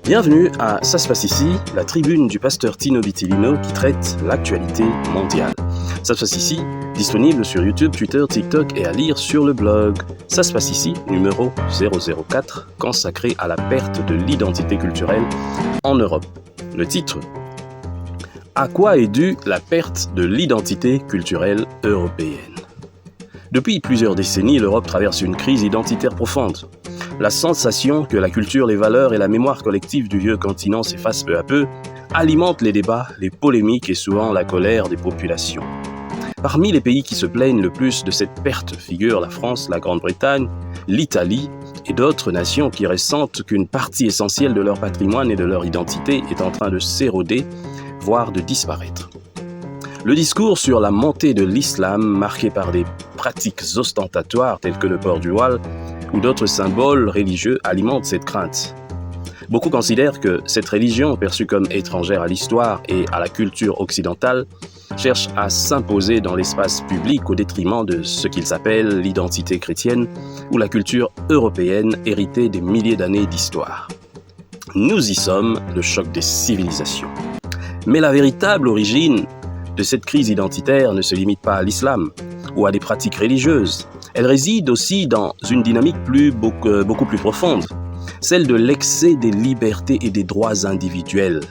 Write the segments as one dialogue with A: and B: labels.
A: Bienvenue à Ça se passe ici, la tribune du pasteur Tino Bitilino qui traite l'actualité mondiale. Ça se passe ici, disponible sur YouTube, Twitter, TikTok et à lire sur le blog. Ça se passe ici, numéro 004, consacré à la perte de l'identité culturelle en Europe. Le titre: À quoi est due la perte de l'identité culturelle européenne? Depuis plusieurs décennies, l'Europe traverse une crise identitaire profonde. La sensation que la culture, les valeurs et la mémoire collective du vieux continent s'effacent peu à peu alimente les débats, les polémiques et souvent la colère des populations. Parmi les pays qui se plaignent le plus de cette perte figurent la France, la Grande-Bretagne, l'Italie et d'autres nations qui ressentent qu'une partie essentielle de leur patrimoine et de leur identité est en train de s'éroder, voire de disparaître. Le discours sur la montée de l'islam, marqué par des pratiques ostentatoires telles que le port du voile ou d'autres symboles religieux, alimente cette crainte. Beaucoup considèrent que cette religion, perçue comme étrangère à l'histoire et à la culture occidentale, cherche à s'imposer dans l'espace public au détriment de ce qu'ils appellent l'identité chrétienne ou la culture européenne héritée des milliers d'années d'histoire. Nous y sommes, le choc des civilisations. Mais la véritable origine de cette crise identitaire ne se limite pas à l'islam ou à des pratiques religieuses. Elle réside aussi dans une dynamique beaucoup plus profonde, celle de l'excès des libertés et des droits individuels,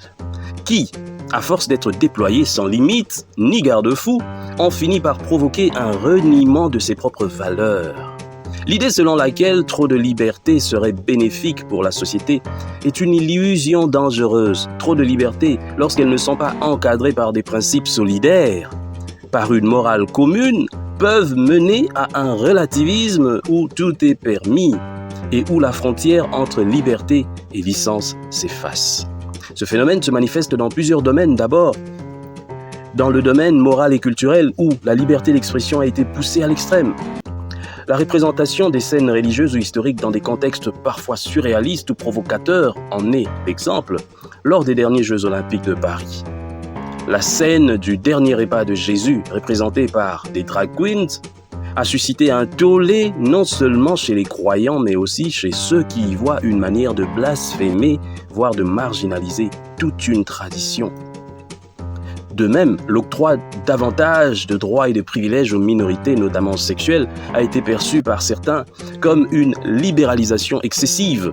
A: qui, à force d'être déployés sans limite ni garde-fou, ont fini par provoquer un reniement de ses propres valeurs. L'idée selon laquelle trop de liberté serait bénéfique pour la société est une illusion dangereuse. Trop de liberté, lorsqu'elles ne sont pas encadrées par des principes solidaires, par une morale commune, peuvent mener à un relativisme où tout est permis et où la frontière entre liberté et licence s'efface. Ce phénomène se manifeste dans plusieurs domaines. D'abord, dans le domaine moral et culturel où la liberté d'expression a été poussée à l'extrême. La représentation des scènes religieuses ou historiques dans des contextes parfois surréalistes ou provocateurs en est l'exemple lors des derniers Jeux Olympiques de Paris. La scène du dernier repas de Jésus, représentée par des drag queens, a suscité un tollé non seulement chez les croyants, mais aussi chez ceux qui y voient une manière de blasphémer, voire de marginaliser toute une tradition. De même, l'octroi davantage de droits et de privilèges aux minorités, notamment sexuelles, a été perçu par certains comme une libéralisation excessive.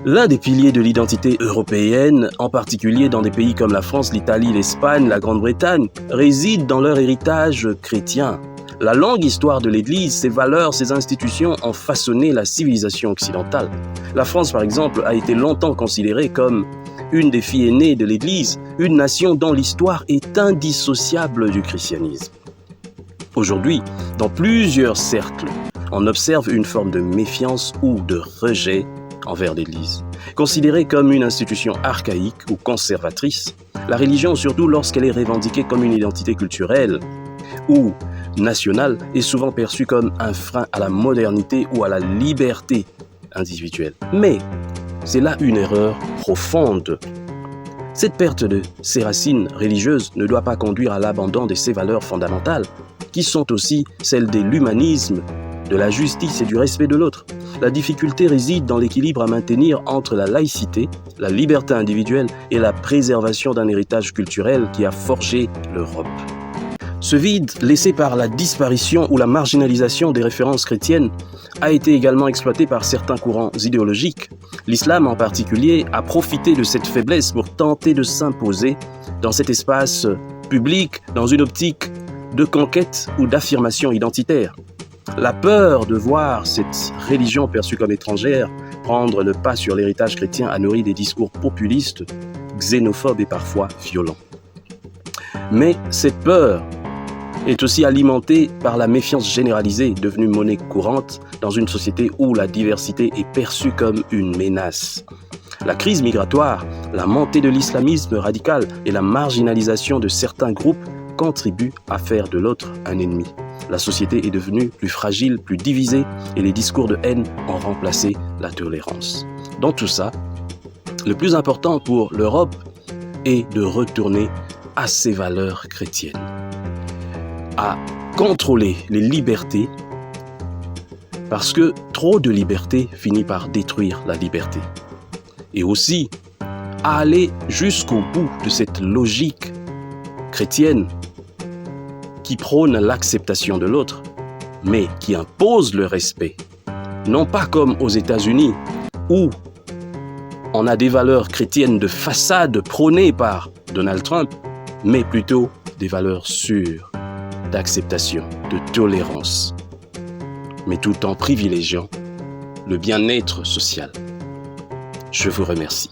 A: L'un des piliers de l'identité européenne, en particulier dans des pays comme la France, l'Italie, l'Espagne, la Grande-Bretagne, réside dans leur héritage chrétien. La longue histoire de l'Église, ses valeurs, ses institutions ont façonné la civilisation occidentale. La France, par exemple, a été longtemps considérée comme une des filles aînées de l'Église, une nation dont l'histoire est indissociable du christianisme. Aujourd'hui, dans plusieurs cercles, on observe une forme de méfiance ou de rejet envers l'Église. Considérée comme une institution archaïque ou conservatrice, la religion, surtout lorsqu'elle est revendiquée comme une identité culturelle ou nationale, est souvent perçue comme un frein à la modernité ou à la liberté individuelle. Mais c'est là une erreur profonde. Cette perte de ses racines religieuses ne doit pas conduire à l'abandon de ses valeurs fondamentales, qui sont aussi celles de l'humanisme, de la justice et du respect de l'autre. La difficulté réside dans l'équilibre à maintenir entre la laïcité, la liberté individuelle et la préservation d'un héritage culturel qui a forgé l'Europe. Ce vide laissé par la disparition ou la marginalisation des références chrétiennes a été également exploité par certains courants idéologiques. L'islam en particulier a profité de cette faiblesse pour tenter de s'imposer dans cet espace public dans une optique de conquête ou d'affirmation identitaire. La peur de voir cette religion perçue comme étrangère prendre le pas sur l'héritage chrétien a nourri des discours populistes, xénophobes et parfois violents. Mais cette peur est aussi alimentée par la méfiance généralisée, devenue monnaie courante dans une société où la diversité est perçue comme une menace. La crise migratoire, la montée de l'islamisme radical et la marginalisation de certains groupes contribuent à faire de l'autre un ennemi. La société est devenue plus fragile, plus divisée et les discours de haine ont remplacé la tolérance. Dans tout ça, le plus important pour l'Europe est de retourner à ses valeurs chrétiennes, à contrôler les libertés, parce que trop de liberté finit par détruire la liberté. et aussi à aller jusqu'au bout de cette logique chrétienne qui prône l'acceptation de l'autre, mais qui impose le respect. Non pas comme aux États-Unis, où on a des valeurs chrétiennes de façade prônées par Donald Trump, mais plutôt des valeurs sûres d'acceptation, de tolérance, mais tout en privilégiant le bien-être social. Je vous remercie.